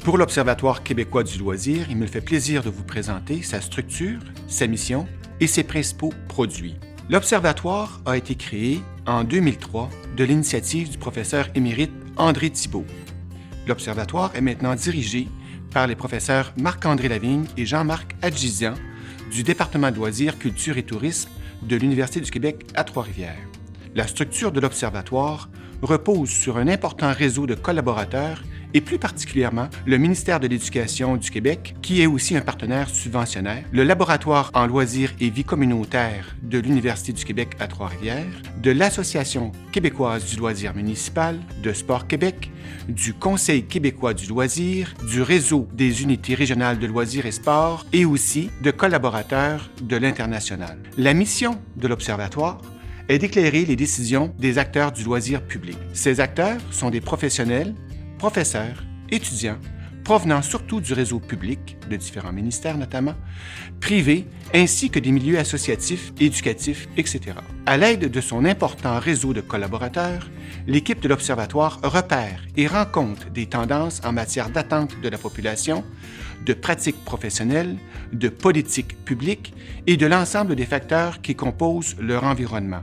Pour l'Observatoire québécois du loisir, il me fait plaisir de vous présenter sa structure, sa mission et ses principaux produits. L'Observatoire a été créé en 2003 de l'initiative du professeur émérite André Thibault. L'Observatoire est maintenant dirigé par les professeurs Marc-André Lavigne et Jean-Marc Adjizian du département de loisirs, culture et tourisme de l'Université du Québec à Trois-Rivières. La structure de l'Observatoire repose sur un important réseau de collaborateurs et plus particulièrement le ministère de l'Éducation du Québec, qui est aussi un partenaire subventionnaire, le Laboratoire en loisirs et vie communautaire de l'Université du Québec à Trois-Rivières, de l'Association québécoise du loisir municipal, de Sport Québec, du Conseil québécois du loisir, du réseau des unités régionales de loisirs et sport et aussi de collaborateurs de l'International. La mission de l'Observatoire est d'éclairer les décisions des acteurs du loisir public. Ces acteurs sont des professionnels, professeurs, étudiants, provenant surtout du réseau public, de différents ministères notamment, privés, ainsi que des milieux associatifs, éducatifs, etc. À l'aide de son important réseau de collaborateurs, l'équipe de l'Observatoire repère et rend compte des tendances en matière d'attente de la population, de pratiques professionnelles, de politiques publiques et de l'ensemble des facteurs qui composent leur environnement.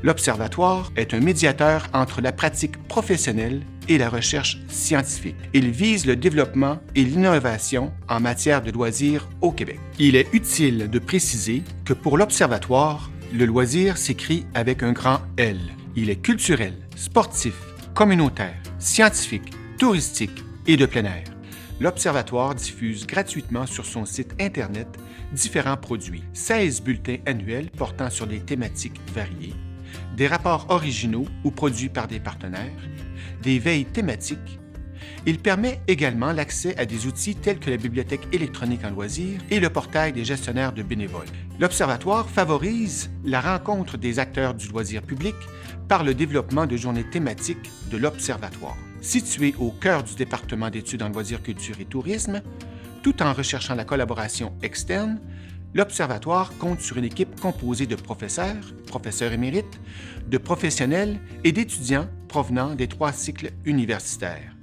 L'Observatoire est un médiateur entre la pratique professionnelle et la recherche scientifique. Il vise le développement et l'innovation en matière de loisirs au Québec. Il est utile de préciser que pour l'Observatoire, le loisir s'écrit avec un grand L. Il est culturel, sportif, communautaire, scientifique, touristique et de plein air. L'Observatoire diffuse gratuitement sur son site Internet différents produits, 16 bulletins annuels portant sur des thématiques variées, des rapports originaux ou produits par des partenaires, des veilles thématiques. Il permet également l'accès à des outils tels que la bibliothèque électronique en loisirs et le portail des gestionnaires de bénévoles. L'Observatoire favorise la rencontre des acteurs du loisir public par le développement de journées thématiques de l'Observatoire. Situé au cœur du département d'études en loisirs, culture et tourisme, tout en recherchant la collaboration externe, l'Observatoire compte sur une équipe composée de professeurs émérites, de professionnels et d'étudiants provenant des 3 cycles universitaires.